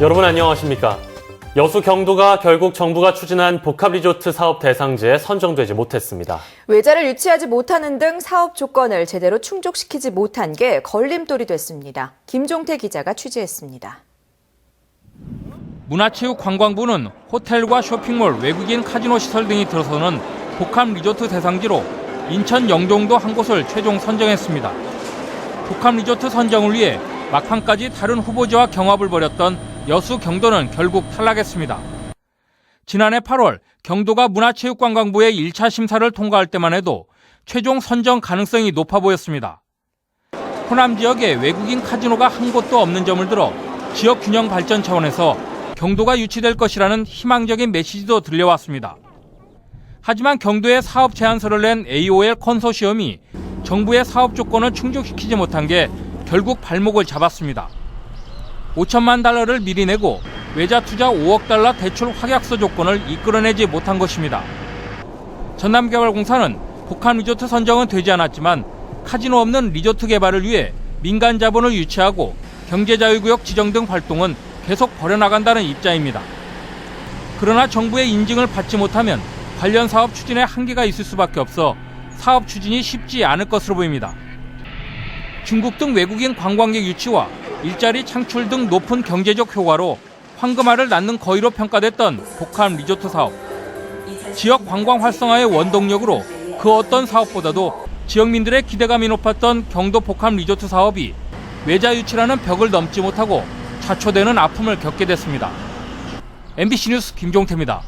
여러분 안녕하십니까? 여수 경도가 결국 정부가 추진한 복합리조트 사업 대상지에 선정되지 못했습니다. 외자를 유치하지 못하는 등 사업 조건을 제대로 충족시키지 못한 게 걸림돌이 됐습니다. 김종태 기자가 취재했습니다. 문화체육관광부는 호텔과 쇼핑몰, 외국인 카지노 시설 등이 들어서는 복합리조트 대상지로 인천 영종도 한 곳을 최종 선정했습니다. 복합리조트 선정을 위해 막판까지 다른 후보지와 경합을 벌였던 여수 경도는 결국 탈락했습니다. 지난해 8월 경도가 문화체육관광부의 1차 심사를 통과할 때만 해도 최종 선정 가능성이 높아 보였습니다. 호남 지역에 외국인 카지노가 한 곳도 없는 점을 들어 지역 균형 발전 차원에서 경도가 유치될 것이라는 희망적인 메시지도 들려왔습니다. 하지만 경도에 사업 제안서를 낸 AOL 컨소시엄이 정부의 사업 조건을 충족시키지 못한 게 결국 발목을 잡았습니다. 5천만 달러를 미리 내고 외자 투자 5억 달러 대출 확약서 조건을 이끌어내지 못한 것입니다. 전남개발공사는 복합리조트 선정은 되지 않았지만 카지노 없는 리조트 개발을 위해 민간 자본을 유치하고 경제자유구역 지정 등 활동은 계속 벌여나간다는 입장입니다. 그러나 정부의 인증을 받지 못하면 관련 사업 추진에 한계가 있을 수밖에 없어 사업 추진이 쉽지 않을 것으로 보입니다. 중국 등 외국인 관광객 유치와 일자리 창출 등 높은 경제적 효과로 황금알을 낳는 거위로 평가됐던 복합 리조트 사업. 지역 관광 활성화의 원동력으로 그 어떤 사업보다도 지역민들의 기대감이 높았던 경도 복합 리조트 사업이 외자 유치라는 벽을 넘지 못하고 자초되는 아픔을 겪게 됐습니다. MBC 뉴스 김종태입니다.